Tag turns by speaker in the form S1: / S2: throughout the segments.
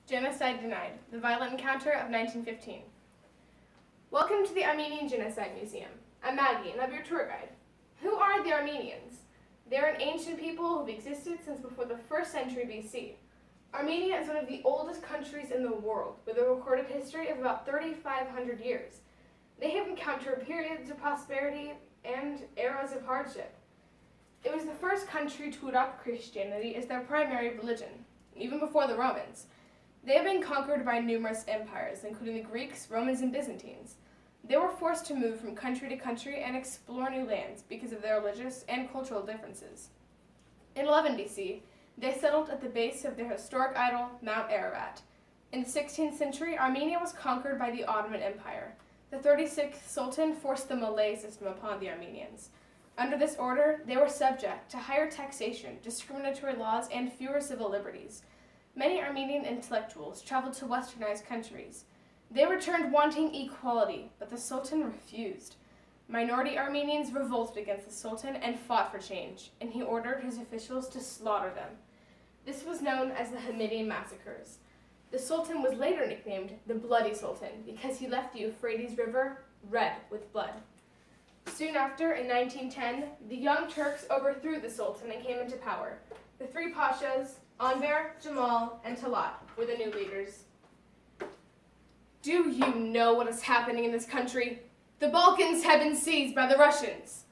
S1: Genocide Denied, the Violent Encounter of 1915. Welcome to the Armenian Genocide Museum. I'm Maggie, and I'm your tour guide. Who are the Armenians? They're an ancient people who've existed since before the 1st century BC. Armenia is one of the oldest countries in the world, with a recorded history of about 3,500 years. They have encountered periods of prosperity and eras of hardship. It was the first country to adopt Christianity as their primary religion, even before the Romans. They have been conquered by numerous empires, including the Greeks, Romans, and Byzantines. They were forced to move from country to country and explore new lands because of their religious and cultural differences. In 11 BC, they settled at the base of their historic idol, Mount Ararat. In the 16th century, Armenia was conquered by the Ottoman Empire. The 36th Sultan forced the Malay system upon the Armenians. Under this order, they were subject to higher taxation, discriminatory laws, and fewer civil liberties. Many Armenian intellectuals traveled to westernized countries. They returned wanting equality, but the Sultan refused. Minority Armenians revolted against the Sultan and fought for change, and he ordered his officials to slaughter them. This was known as the Hamidian massacres. The Sultan was later nicknamed the Bloody Sultan because he left the Euphrates River red with blood. Soon after, in 1910, the Young Turks overthrew the Sultan and came into power. The three pashas, Enver, Jamal, and Talat, were the new leaders. Do you know what is happening in this country? The Balkans have been seized by the Russians.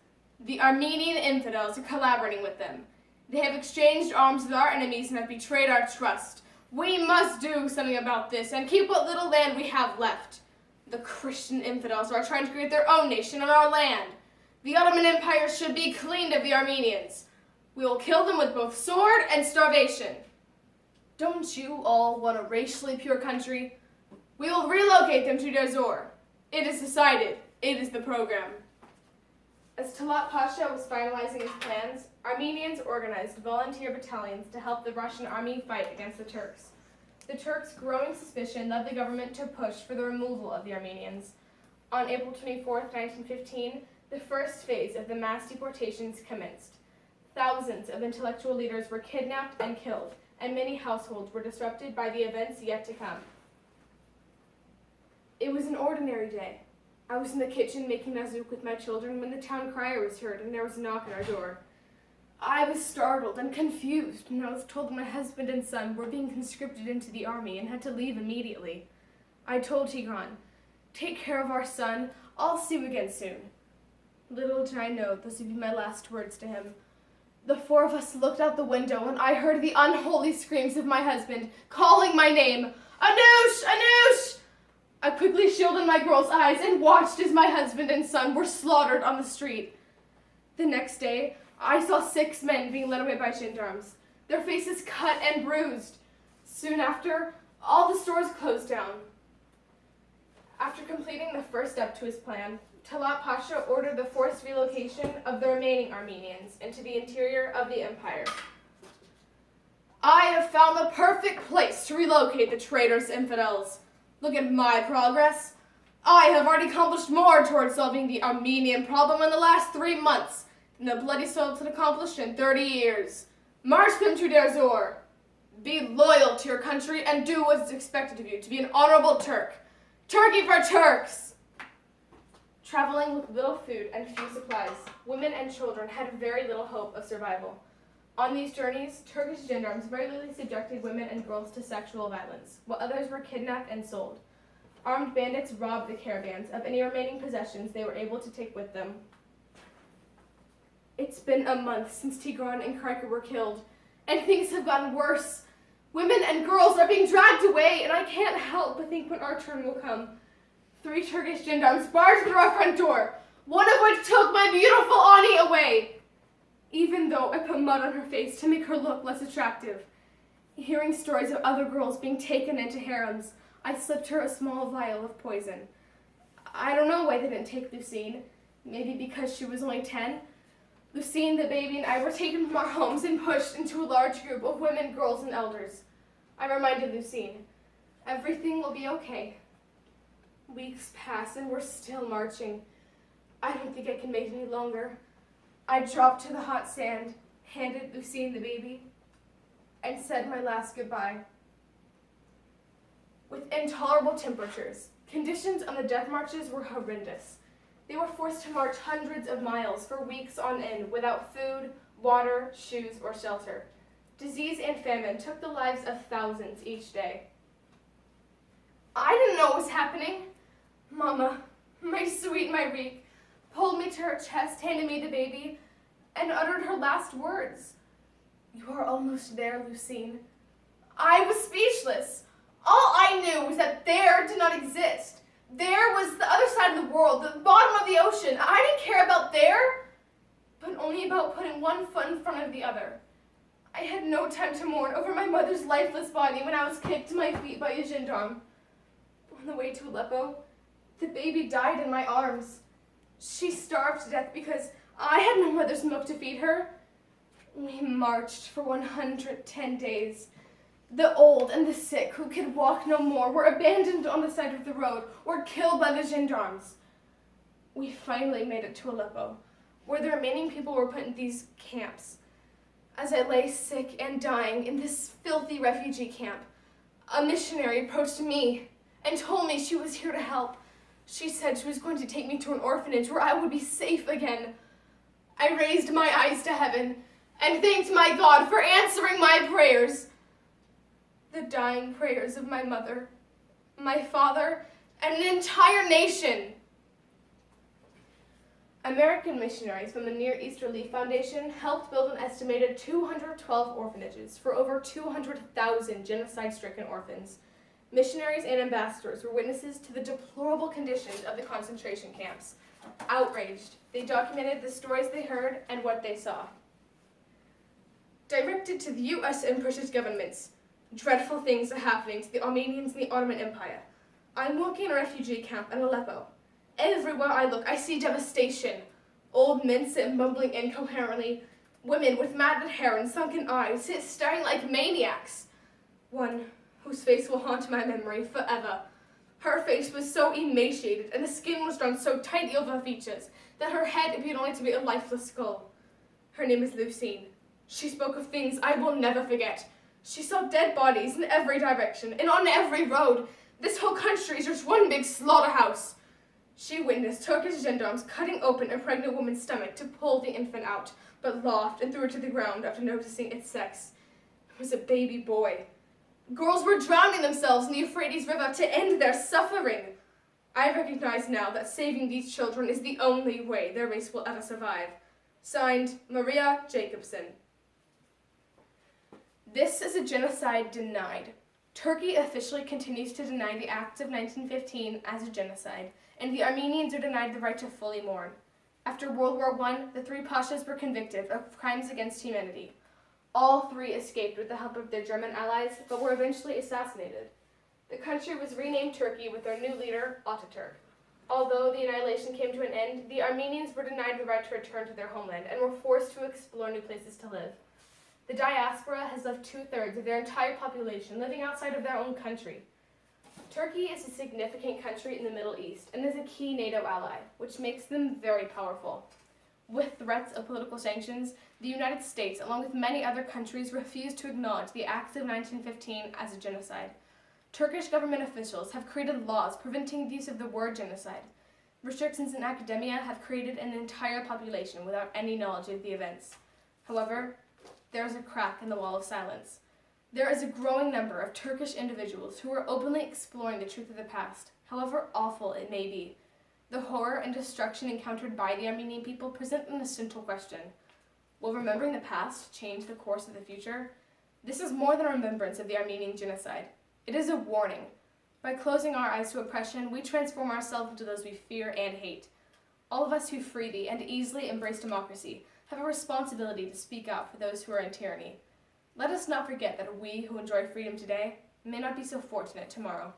S1: The Armenian infidels are collaborating with them. They have exchanged arms with our enemies and have betrayed our trust. We must do something about this and keep what little land we have left. The Christian infidels are trying to create their own nation on our land. The Ottoman Empire should be cleaned of the Armenians. We will kill them with both sword and starvation. Don't you all want a racially pure country? We will relocate them to Dezor. It is decided. It is the program. As Talat Pasha was finalizing his plans, Armenians organized volunteer battalions to help the Russian army fight against the Turks. The Turks' growing suspicion led the government to push for the removal of the Armenians. On April 24, 1915, the first phase of the mass deportations commenced. Thousands of intellectual leaders were kidnapped and killed, and many households were disrupted by the events yet to come. It was an ordinary day. I was in the kitchen making nazook with my children when the town crier was heard and there was a knock at our door. I was startled and confused when I was told that my husband and son were being conscripted into the army and had to leave immediately. I told Tigran, "Take care of our son. I'll see you again soon." Little did I know those would be my last words to him. The four of us looked out the window and I heard the unholy screams of my husband calling my name. "Anoush! Anoush!" I quickly shielded my girl's eyes and watched as my husband and son were slaughtered on the street. The next day, I saw 6 men being led away by gendarmes, their faces cut and bruised. Soon after, all the stores closed down. After completing the first step to his plan, Talat Pasha ordered the forced relocation of the remaining Armenians into the interior of the empire. I have found the perfect place to relocate the traitorous infidels. Look at my progress. I have already accomplished more towards solving the Armenian problem in the last 3 months than the Bloody Sultan accomplished in 30 years. March them to Dezor. Be loyal to your country and do what is expected of you to be an honorable Turk. Turkey for Turks! Traveling with little food and few supplies, women and children had very little hope of survival. On these journeys, Turkish gendarmes regularly subjected women and girls to sexual violence, while others were kidnapped and sold. Armed bandits robbed the caravans of any remaining possessions they were able to take with them. It's been a month since Tigran and Krika were killed, and things have gotten worse. Women and girls are being dragged away, and I can't help but think when our turn will come. 3 Turkish gendarmes barged through our front door, one of which took my beautiful Ani away. Even though I put mud on her face to make her look less attractive. Hearing stories of other girls being taken into harems, I slipped her a small vial of poison. I don't know why they didn't take Lucine. Maybe because she was only 10. Lucine, the baby, and I were taken from our homes and pushed into a large group of women, girls, and elders. I reminded Lucine, everything will be okay. Weeks pass and we're still marching. I don't think I can make it any longer. I dropped to the hot sand, handed Lucine the baby, and said my last goodbye. with intolerable temperatures. Conditions on the death marches were horrendous. They were forced to march hundreds of miles for weeks on end without food, water, shoes, or shelter. Disease and famine took the lives of thousands each day. I didn't know what was happening. Mama, my sweet Myrique, pulled me to her chest, handed me the baby, and uttered her last words. You are almost there, Lucine. I was speechless. All I knew was that there did not exist. There was the other side of the world, the bottom of the ocean. I didn't care about there, but only about putting one foot in front of the other. I had no time to mourn over my mother's lifeless body when I was kicked to my feet by a gendarme. On the way to Aleppo, the baby died in my arms. She starved to death because I had no mother's milk to feed her. We marched for 110 days. The old and the sick who could walk no more were abandoned on the side of the road or killed by the gendarmes. We finally made it to Aleppo, where the remaining people were put in these camps. As I lay sick and dying in this filthy refugee camp, a missionary approached me and told me she was here to help. She said she was going to take me to an orphanage where I would be safe again. I raised my eyes to heaven and thanked my God for answering my prayers. The dying prayers of my mother, my father, and an entire nation. American missionaries from the Near East Relief Foundation helped build an estimated 212 orphanages for over 200,000 genocide-stricken orphans. Missionaries and ambassadors were witnesses to the deplorable conditions of the concentration camps. Outraged, they documented the stories they heard and what they saw. Directed to the U.S. and British governments, dreadful things are happening to the Armenians in the Ottoman Empire. I'm working in a refugee camp in Aleppo. Everywhere I look, I see devastation. Old men sit mumbling incoherently. Women with matted hair and sunken eyes sit staring like maniacs. One whose face will haunt my memory forever. Her face was so emaciated and the skin was drawn so tightly over her features that her head appeared only to be a lifeless skull. Her name is Lucine. She spoke of things I will never forget. She saw dead bodies in every direction and on every road. This whole country is just one big slaughterhouse. She witnessed Turkish gendarmes cutting open a pregnant woman's stomach to pull the infant out, but laughed and threw it to the ground after noticing its sex. It was a baby boy. Girls were drowning themselves in the Euphrates River to end their suffering. I recognize now that saving these children is the only way their race will ever survive. Signed, Maria Jacobson. This is a genocide denied. Turkey officially continues to deny the acts of 1915 as a genocide, and the Armenians are denied the right to fully mourn. After World War I, the three pashas were convicted of crimes against humanity. All three escaped with the help of their German allies, but were eventually assassinated. The country was renamed Turkey with their new leader, Ataturk. Although the annihilation came to an end, the Armenians were denied the right to return to their homeland and were forced to explore new places to live. The diaspora has left 2/3 of their entire population living outside of their own country. Turkey is a significant country in the Middle East and is a key NATO ally, which makes them very powerful. With threats of political sanctions, the United States, along with many other countries, refused to acknowledge the acts of 1915 as a genocide. Turkish government officials have created laws preventing the use of the word genocide. Restrictions in academia have created an entire population without any knowledge of the events. However, there is a crack in the wall of silence. There is a growing number of Turkish individuals who are openly exploring the truth of the past, however awful it may be. The horror and destruction encountered by the Armenian people present an essential question. Will remembering the past change the course of the future? This is more than a remembrance of the Armenian genocide. It is a warning. By closing our eyes to oppression, we transform ourselves into those we fear and hate. All of us who freely and easily embrace democracy have a responsibility to speak out for those who are in tyranny. Let us not forget that we who enjoy freedom today may not be so fortunate tomorrow.